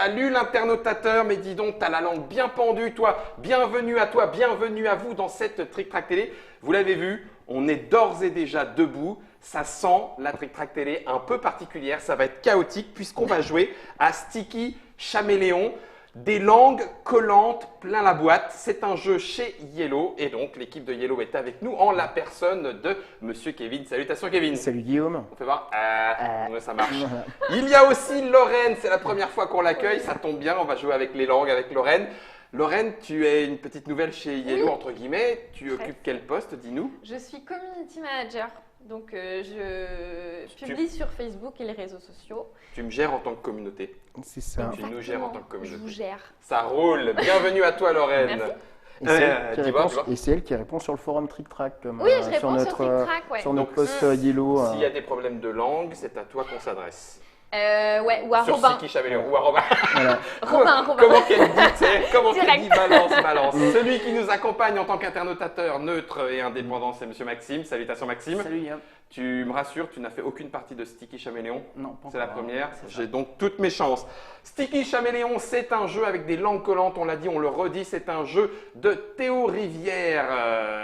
Salut l'internotateur, mais dis donc, t'as la langue bien pendue, toi. Bienvenue à toi, bienvenue à vous dans cette Trick Track Télé. Vous l'avez vu, on est d'ores et déjà debout. Ça sent la Trick Track Télé un peu particulière, ça va être chaotique puisqu'on va jouer à Sticky Chaméléon. Des langues collantes plein la boîte. C'est un jeu chez Yellow et donc l'équipe de Yellow est avec nous en la personne de Monsieur Kevin. Salutations Kevin. Salut Guillaume. On fait voir. Ouais, ça marche. Il y a aussi Lorraine, c'est la première fois qu'on l'accueille, ça tombe bien, on va jouer avec les langues avec Lorraine. Lorraine, tu es une petite nouvelle chez Yellow, Oui. entre guillemets. Tu occupes quel poste, dis-nous? Je suis community manager, donc je publie sur Facebook et les réseaux sociaux. Tu me gères en tant que communauté. C'est ça. Tu nous gères en tant que Je vous communauté. gère. Ça roule. Bienvenue à toi Lorraine. Merci. Et c'est elle qui répond sur le forum Trick Track. Comme, Oui, je sur réponds sur notre, TrickTrack, ouais. sur notre Donc, post Yellow. S'il y a des problèmes de langue, c'est à toi qu'on s'adresse. Ouais, ou à Sur Robin. Sticky Chaméléon. Ou à Robin. Voilà. Robin. Comment qu'elle dit, tu sais, comment qu'elle Direct. dit, balance. Celui qui nous accompagne en tant qu'internotateur neutre et indépendant, c'est Monsieur Maxime. Salutations Maxime. Salut Guillaume. Tu me rassures, tu n'as fait aucune partie de Sticky Chaméléon. Non, pas C'est la encore, première, c'est ça. j'ai donc toutes mes chances. Sticky Chaméléon, c'est un jeu avec des langues collantes, on l'a dit, on le redit, c'est un jeu de Théo Rivière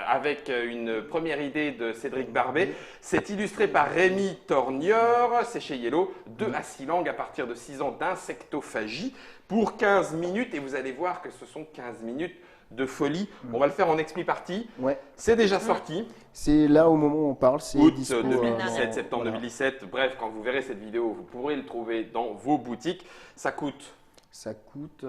avec une première idée de Cédric Barbet. C'est illustré par Rémi Tornieur, c'est chez Yellow, 2 à 6 langues à partir de 6 ans d'insectophagie pour 15 minutes et vous allez voir que ce sont 15 minutes de folie. On va le faire en expli partie. Ouais. C'est déjà sorti. C'est là au moment où on parle. C'est Août dispo, 2017, dans- septembre voilà. 2017. Bref, quand vous verrez cette vidéo, vous pourrez le trouver dans vos boutiques. Ça coûte Ça coûte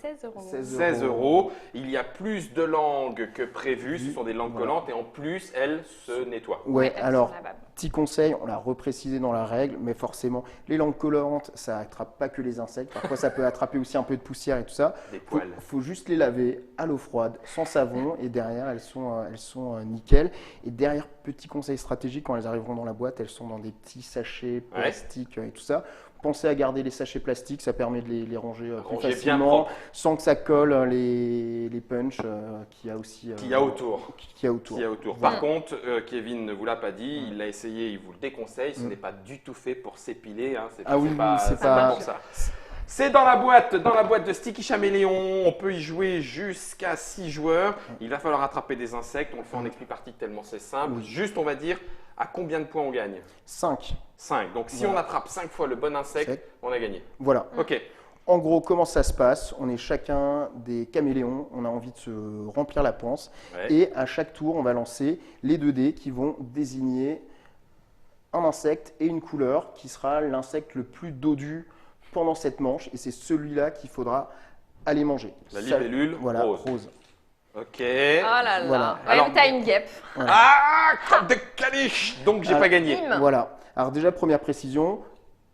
16 euros. 16 euros. Il y a plus de langues que prévu. Ce sont des langues Voilà. collantes et en plus, elles se nettoient. Ouais, elles alors, sont lavables. petit conseil, on l'a reprécisé dans la règle, mais forcément, les langues collantes, ça attrape pas que les insectes. Parfois, ça peut attraper aussi un peu de poussière et tout ça. Des Faut, poils. faut juste les laver à l'eau froide, sans savon, et derrière, elles sont nickel. Et derrière, petit conseil stratégique, quand elles arriveront dans la boîte, elles sont dans des petits sachets plastiques et tout ça. Pensez à garder les sachets plastiques, ça permet de les ranger plus Ranger bien facilement, propre. sans que ça colle les punchs qu'il y a aussi. Qu'il y a autour. Qu'il y a autour. Qu'il y a autour. Par contre, Kevin ne vous l'a pas dit, il l'a essayé, il vous le déconseille. Ce n'est pas du tout fait pour s'épiler. Hein. Ah oui, c'est c'est pas- pour ça. C'est dans la boîte de Sticky Chaméléon. On peut y jouer jusqu'à 6 joueurs. Il va falloir attraper des insectes. On le fait en expli partie tellement c'est simple. Oui. Juste, on va dire à combien de points on gagne 5. 5. Donc, si Voilà. on attrape 5 fois le bon insecte, Insecte. on a gagné. Voilà. Ok. En gros, comment ça se passe? On est chacun des caméléons, on a envie de se remplir la panse. Ouais. Et à chaque tour, on va lancer les 2 dés qui vont désigner un insecte et une couleur qui sera l'insecte le plus dodu pendant cette manche. Et c'est celui-là qu'il faudra aller manger. La Ça- libellule voilà, rose. rose. Ok. Oh là là. Voilà. Ouais, Alors- mais t'as une guêpe. Ah, crotte de caniche. Donc, j'ai Ah. pas gagné. Bim. Voilà. Alors déjà, première précision,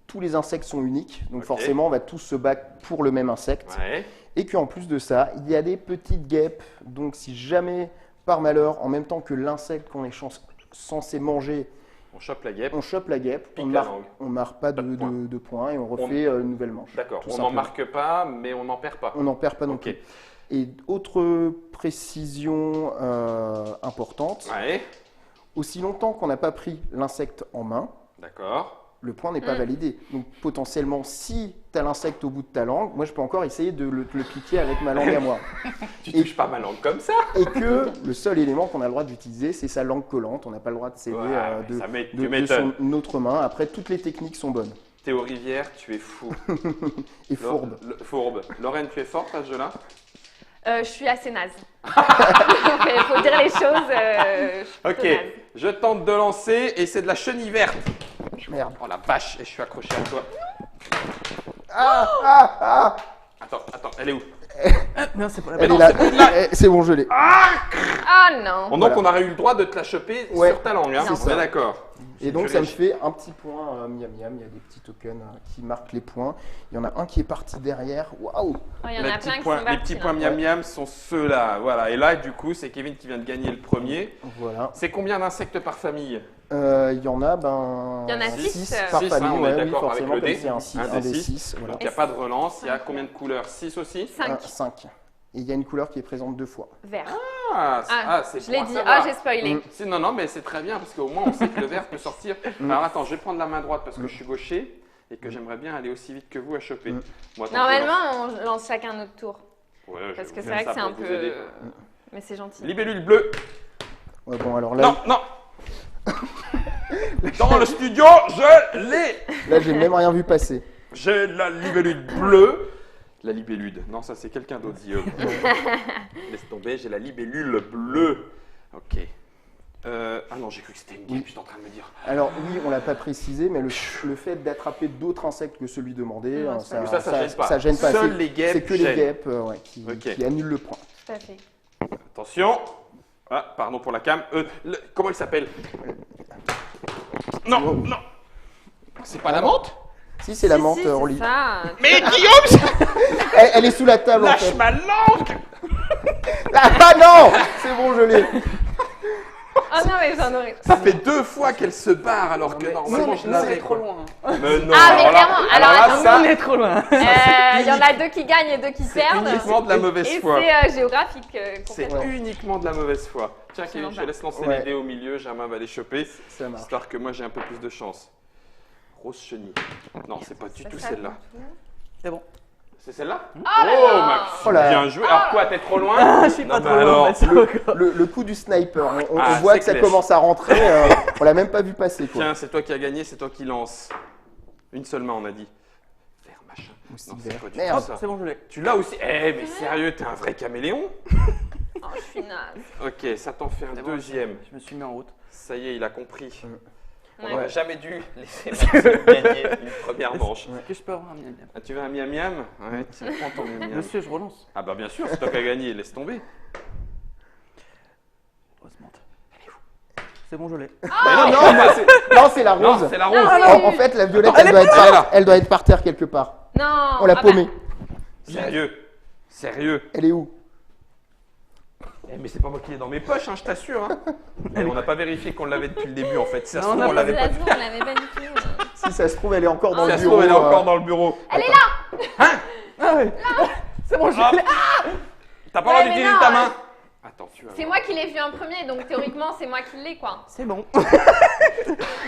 tous les insectes sont uniques. Donc Ok. forcément, on va tous se battre pour le même insecte. Ouais. Et qu'en plus de ça, il y a des petites guêpes. Donc si jamais, par malheur, en même temps que l'insecte qu'on est censé manger, On chope la guêpe. on chope la guêpe, Pique on la marque, langue. on marque pas Pas de points. de points et on refait une nouvelle manche. D'accord. tout On n'en simplement. marque pas, mais on n'en perd pas. On n'en perd pas non Ok. plus. Et autre précision importante, Ouais. aussi longtemps qu'on n'a pas pris l'insecte en main, D'accord. le point n'est pas validé. Donc potentiellement, si tu as l'insecte au bout de ta langue, moi je peux encore essayer de le piquer avec ma langue à moi. Tu Et- touches pas ma langue comme ça. Et que le seul élément qu'on a le droit d'utiliser, c'est sa langue collante. On n'a pas le droit de céder Ouais, de, ça de tu m'étonnes. son autre main. Après, toutes les techniques sont bonnes. Théo Rivière, tu es fou. Et fourbe. Fourbe. Lorraine, tu es forte à ce jeu-là? Je suis assez naze. Il faut dire les choses. Je suis Ok. plutôt naze. Je tente de lancer et c'est de la chenille verte. Merde. Oh la vache, et je suis accroché à toi. Attends, elle est où? Non, c'est pas la Elle peine. est là. C'est bon, je l'ai. Ah non. Donc Voilà. on aurait eu le droit de te la choper Ouais, sur ta langue, hein? c'est On ça. est d'accord. Et donc, Tu ça me lèches. fait un petit point miam miam. Il y a des petits tokens qui marquent les points. Il y en a un qui est parti derrière. Waouh! Oh, il y en Les a petits plein qui points, sont les partis, petits points là. miam miam sont ceux-là. Voilà. Et là, du coup, c'est Kevin qui vient de gagner le premier. Voilà. C'est combien d'insectes par famille? Il y en a, Il y en a six, six par Six, famille. hein, on est ouais, oui, d'accord avec forcément, le comme dé. c'est un 6, Un un des des six. 6. Voilà. Donc il n'y a pas de relance. Il y a combien de couleurs? 6 aussi? 5 5. Et il y a une couleur qui est présente 2 fois. verts. C'est Je bon l'ai à dit. savoir. Ah, j'ai spoilé. Non, mais c'est très bien parce qu'au moins on sait que le vert peut sortir. Alors attends, je vais prendre la main droite parce que je suis gaucher et que j'aimerais bien aller aussi vite que vous à choper. Moi, tant que Normalement, on lance chacun notre tour. je lance- Ouais, Parce je que vais c'est vrai faire que c'est ça un pour vous aider. peu. Mais c'est gentil. Libellule bleue. Ouais, bon, alors là, Non, non. Dans le studio, je l'ai. là j'ai même rien vu passer. J'ai la libellule bleue. La libellule. Non, ça c'est quelqu'un d'autre, Guillaume. Laisse tomber, j'ai la libellule bleue. Ok. Ah non, j'ai cru que c'était une game, j'étais en train de me dire. Alors oui, on l'a pas précisé, mais le fait d'attraper d'autres insectes que celui demandé, Non, ça, ça gêne pas. ça gêne pas. Seuls C'est- les guêpes C'est que les gênent. guêpes qui Ok. annulent le point. Tout à fait. Attention. Ah, pardon pour la cam. Comment elle s'appelle? Non, Oh. non. C'est pas la menthe? Si, c'est la menthe, Si, Orly. c'est ça. Mais Guillaume, Elle est sous la table en lâche fait. ma langue! Ah non, c'est bon, je l'ai. Oh non, mais j'en aurais. Ça fait 2 fois qu'elle se barre alors que mais normalement je l'avais. trop loin. Mais non, Ah, mais alors là- clairement, alors là, attends, ça, On est trop loin. Il y en a 2 qui gagnent et 2 qui c'est perdent. uniquement de la mauvaise Et foi. c'est géographique C'est complètement. uniquement de la mauvaise foi. Tiens, Kevin, Absolument je te laisse lancer Ouais. les dés au milieu, Germain va les choper, Ça marche. histoire que moi j'ai un peu plus de chance. Rose chenille. Non, c'est pas du tout Ça, celle-là. C'est bon. C'est celle-là? Oh là là. Max, Oh là. bien joué. Alors quoi, t'es trop loin? Je suis pas Non, trop mais loin. alors, mais c'est encore. Le coup du sniper, on Ah, voit c'est que ça clair. commence à rentrer, on l'a même pas vu passer quoi. Tiens, c'est toi qui as gagné, c'est toi qui lance. Une seule main, on a dit. Vert machin. Moustique Non, c'est vert. pas du Merde. tout ça. C'est bon, je l'ai. Tu l'as aussi? Eh, mais sérieux, t'es un vrai caméléon? Oh, je suis naze. Ok, ça t'en fait un C'est bon. deuxième. Je me suis mis en route. Ça y est, il a compris. On Ouais. n'aurait jamais dû laisser Maxime gagner une première manche. Est-ce que je peux avoir un miam miam? Ah, tu veux un miam miam? Ouais, tu prends ton miam miam. Monsieur, je relance. Ah bah bien sûr, c'est toi qui as gagné, laisse tomber. Heureusement. C'est bon, je l'ai. Mais non, bah, c'est- Non, c'est la non, rose. c'est la rose. En fait, la violette, Attends, elle doit être par terre quelque part. Non. On l'a ah paumée. Sérieux, sérieux. Elle est où? Eh, mais c'est pas moi qui l'ai dans mes poches, hein, je t'assure. Hein. Mais on n'a pas vérifié qu'on l'avait depuis le début en fait. Si ça se Non, trouve, on on l'avait pas. Lazou, on l'avait pas du tout. Si ça se trouve, elle est encore dans Si le ça se bureau. trouve, elle est encore dans le bureau. Ah ouais. C'est bon, je Hop. l'ai. T'as pas le droit Ouais, mais d'utiliser non, ta main. Attends, tu vas. C'est moi qui l'ai vu en premier, donc théoriquement, c'est moi qui l'ai, quoi. C'est bon.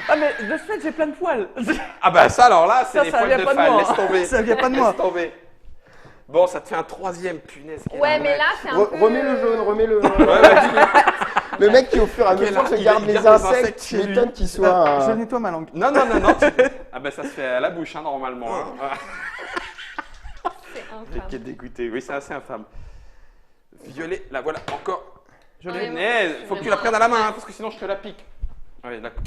Ah mais de ce fait, j'ai plein de poils. Ah bah ça alors là, c'est Ça, les ça poils vient de pas de fan, moi. laisse tomber. Ça vient pas de moi. Laisse tomber. Bon, ça te fait un troisième, punaise. quel Ouais, mais arnaque. là, c'est un peu. Remets le jaune, remets le. Ouais, ouais, Le mec qui au fur et à Quel mesure se art- il garde garde les les insectes, insectes tu chez lui. m'étonnes qu'il soit. Je nettoie ma langue. Non, non, non, non. Ah bah ça se fait à la bouche, hein, normalement. Hein. C'est J'ai infâme. été dégoûté. Oui, c'est assez infâme. Violet, la voilà, encore. Je Ouais, l'ai. moi, Mais je suis faut que tu vraiment la prennes à la main, hein, parce que sinon je te la pique. Oui, d'accord.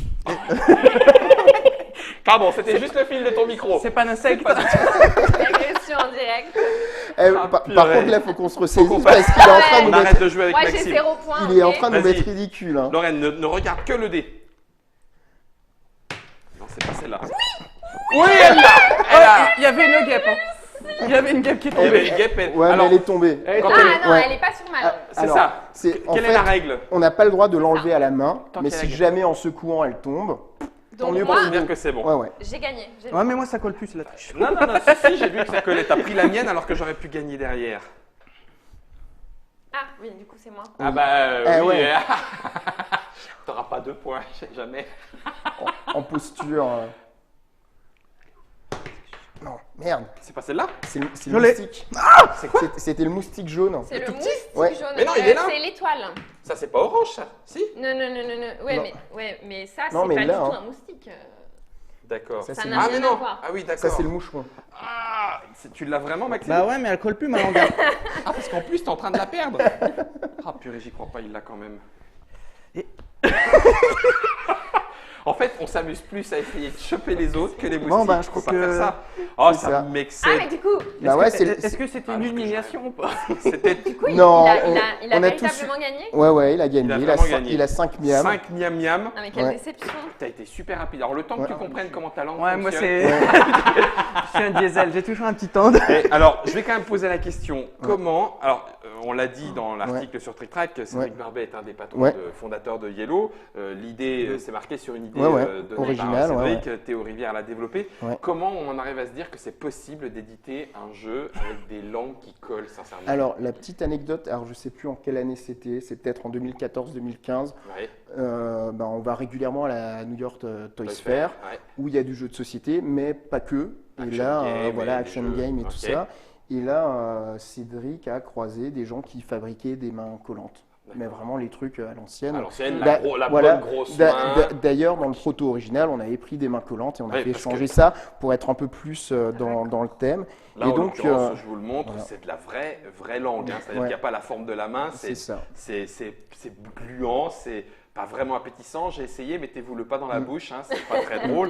Pardon, c'était juste le fil de ton micro. C'est pas un insecte. L'agression en direct. Par purée. contre, là, faut qu'on se ressaisisse qu'on parce qu'il est en train de On nous arrête mettre. de jouer avec Moi, j'ai Maxime. 0 points. Il est en ok. train de nous Vas-y. mettre ridicule. Hein. Lorraine, ne regarde que le dé. Non, c'est pas celle-là. Oui, elle l'a. Il y avait une guêpe. Hein. Il y avait une guêpe qui est Il y avait tombée. les guêpes, elle- Ouais, Alors, mais elle est tombée. quand Ah elle- non, ouais. elle est pas sur ma langue. c'est Alors, ça. c'est- en Quelle est fait, la règle? On n'a pas le droit de l'enlever à la main, Tant mais qu'elle si a gagné. jamais en secouant elle tombe, tant Donc mieux moi, pour nous. Dire que c'est bon. Ouais, ouais. j'ai gagné. J'ai- Ouais, mais moi ça colle plus, c'est la triche. Non, non, non, si, j'ai vu que ça collait. T'as pris la mienne alors que j'aurais pu gagner derrière. Ah oui, du coup, c'est moi. Ah bah Eh oui. ouais. T'auras pas 2 points, jamais. En posture. Non, merde. C'est pas celle-là? C'est Je le l'ai. moustique. C'était le moustique jaune. C'est le tout petit. moustique Ouais. jaune. Mais non, il est là. C'est l'étoile. Ça, c'est pas orange, ça? Si? Non, non, non, non, non. Ouais, Non. mais ça, Non, c'est mais pas là, du tout hein. un moustique. D'accord. Ça, Ça c'est n'a Ah, rien mais à non. voir. Ah oui, d'accord. Ça, c'est le moucheron. Ah, tu l'as vraiment, Maxime? Bah ouais, mais elle colle plus ma langue. Ah, parce qu'en plus, t'es en train de la perdre. Ah, purée, j'y crois pas, il l'a quand même. Et- En fait, on s'amuse plus à essayer de choper les autres que les moustiques. Bon, bah, je Faut crois pas que faire ça. Oh, c'est ça ça. Ah, m'excède. mais du coup, Bah ouais, c'est. Est-ce que c'était une humiliation ou pas? C'était du coup, Non, il a on a tous- véritablement gagné. Ouais, ouais, il a gagné. Il a Il a, vraiment cin- gagné. il a 5 miams. 5 miam miam. Non, mais quelle Ouais. déception. T'as été super rapide. Alors, le temps que Ouais. tu comprennes comment ta langue Ouais, moi fonctionne. c'est. Je suis un diesel, j'ai toujours un petit temps. Et alors, je vais quand même poser la question. Comment. Alors, on l'a dit dans l'article sur Trick Track, Cédric Barbet est un des patrons Ouais. fondateurs de Yellow. L'idée, c'est marqué sur une idée idée Ouais, ouais, donnée originale, par ouais, Cédric. Théo Rivière l'a développée. Ouais. Comment on en arrive à se dire que c'est possible d'éditer un jeu avec des langues qui collent sincèrement? Alors, la petite anecdote, alors je ne sais plus en quelle année c'était, c'est peut-être en 2014-2015. Ouais, On va régulièrement à la New York Toys Toy Fair, ouais. où il y a du jeu de société, mais pas que. Et Action là, game voilà, et action des jeux. game et tout Ok. ça. Et là, Cédric a croisé des gens qui fabriquaient des mains collantes. Mais D'accord. vraiment les trucs à l'ancienne. À l'ancienne, Da- la voilà. bonne grosse Da- main. D'ailleurs, dans le proto original, on avait pris des mains collantes et on a Oui, fait parce changer que- ça pour être un peu plus dans le thème. Là, et en donc, l'occurrence, je vous le montre, voilà. c'est de la vraie langue. Hein. C'est-à-dire Ouais. qu'il n'y a pas la forme de la main, C'est ça. c'est gluant, c'est pas vraiment appétissant. J'ai essayé, mettez-vous-le pas dans la bouche, hein, c'est pas très drôle.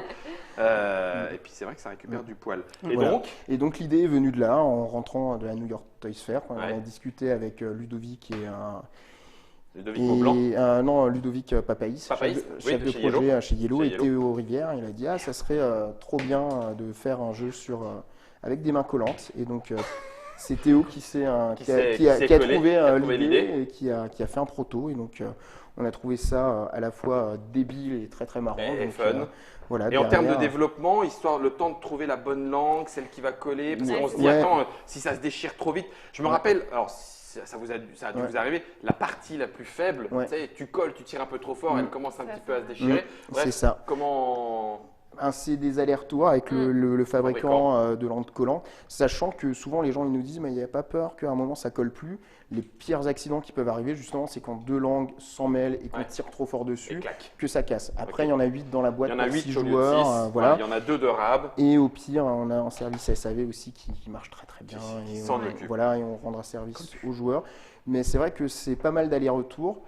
Et puis c'est vrai que ça récupère du poil. Et Voilà. donc, Et donc l'idée est venue de là, en rentrant de la New York Toys Fair. Quand Ouais. on a discuté avec Ludovic et Ludovic Maublanc, non, Ludovic Papaïs, Papaïs, chef oui, de chez projet Yellow. chez Yellow, Chez et Yellow. Théo Rivière. Il a dit ça serait trop bien de faire un jeu avec des mains collantes. Et donc c'est Théo qui a trouvé l'idée et qui a fait un proto. Et donc on a trouvé ça à la fois débile et très très marrant. Et Donc, fun. voilà, Et en termes de derrière, développement, histoire le temps de trouver la bonne langue, celle qui va coller, parce qu'on se dit, Ouais. attends, si ça se déchire trop vite. Je me rappelle, alors ça a dû Ouais. vous arriver, la partie la plus faible, Ouais. tu sais, tu colles, tu tires un peu trop fort, Mm. elle commence un Ça petit peu à se fait- déchirer. Bref, c'est ça. comment. C'est des allers-retours avec le fabricant de lampes collantes, sachant que souvent les gens ils nous disent mais il n'y a pas peur qu'à un moment ça colle plus. Les pires accidents qui peuvent arriver justement c'est quand deux langues s'en mêlent et qu'on Ouais. tire trop fort Et dessus clac. que ça casse. Après Ok. il y en a 8 dans la boîte Il y en a pour 8 6 au lieu de joueurs, 6. voilà. Il y en a 2 de rab. Et au pire on a un service SAV aussi qui marche très très bien Qui et s'en on, occupe. voilà, et on rendra service aux joueurs. Mais c'est vrai que c'est pas mal d'allers-retours.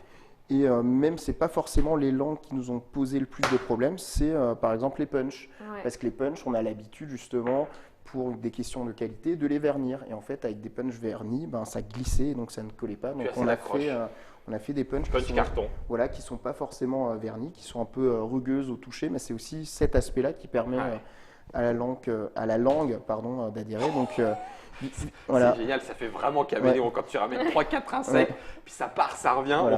Et même, c'est pas forcément les langues qui nous ont posé le plus de problèmes, c'est par exemple les punchs. Ouais. Parce que les punchs, on a l'habitude justement, pour des questions de qualité, de les vernir. Et en fait, avec des punchs vernis, ça glissait, donc ça ne collait pas. Donc as fait on a l'accroche. fait des punchs Punch carton. qui sont pas forcément vernis, qui sont un peu rugueuses au toucher, mais c'est aussi cet aspect-là qui permet Ouais. à la langue d'adhérer. Donc voilà. C'est génial, ça fait vraiment caméléon quand tu ramènes 3-4 insectes, Ouais. puis ça part, ça revient. Voilà.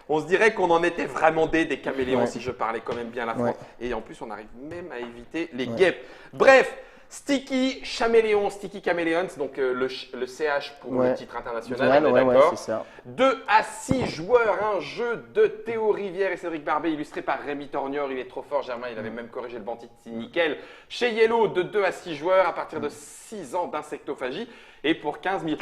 On se dirait qu'on en était vraiment des caméléons Ouais. si je parlais quand même bien la Ouais. France. Et en plus, on arrive même à éviter les Ouais. guêpes. Bref, Sticky Chaméléon, Sticky Chameleons, donc le CH pour Ouais. le titre international, on est Ouais, d'accord. c'est ça. 2 à 6 joueurs, un jeu de Théo Rivière et Cédric Barbet, illustré par Rémi Tornior. Il est trop fort, Germain, il avait même corrigé le bantit, c'est nickel. Chez Yellow, de 2 à 6 joueurs à partir de 6 ans d'insectophagie. Et pour 15 000,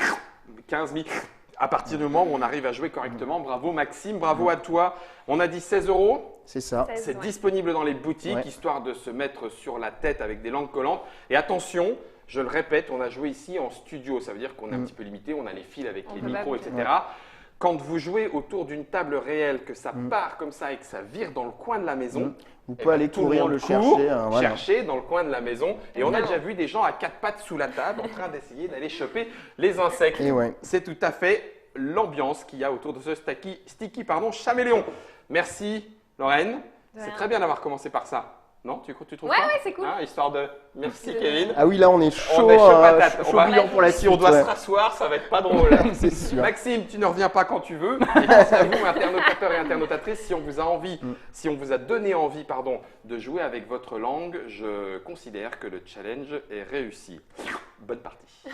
à partir du moment où on arrive à jouer correctement. Bravo Maxime, bravo à toi. On a dit 16 €. C'est ça. 16, C'est ouais. disponible dans les boutiques, Ouais. histoire de se mettre sur la tête avec des langues collantes. Et attention, je le répète, on a joué ici en studio. Ça veut dire qu'on est un petit peu limité, on a les fils avec On les peut pas micros, bouger. etc. Quand vous jouez autour d'une table réelle, que ça part comme ça et que ça vire dans le coin de la maison, Vous eh pouvez ben, aller tout le courir monde le court, chercher. Voilà. chercher dans le coin de la maison. Et on a Évidemment. déjà vu des gens à 4 pattes sous la table en train d'essayer d'aller choper les insectes. Et ouais. C'est tout à fait l'ambiance qu'il y a autour de ce sticky Chaméléon. Merci Lorraine. De C'est rien. très bien d'avoir commencé par ça. Non, tu trouves Ouais, pas ouais, c'est cool. Hein, histoire de. Merci De- Kevin. Ah oui, là on est chaud, On est chaud patate. chaud On va- bouillant pour la Si suite. on doit ouais. se rasseoir, ça va être pas drôle. C'est sûr. Maxime, tu ne reviens pas quand tu veux. Et merci à vous, internautateurs et internautatrices, si on vous a si on vous a donné envie, de jouer avec votre langue, je considère que le challenge est réussi. Bonne partie.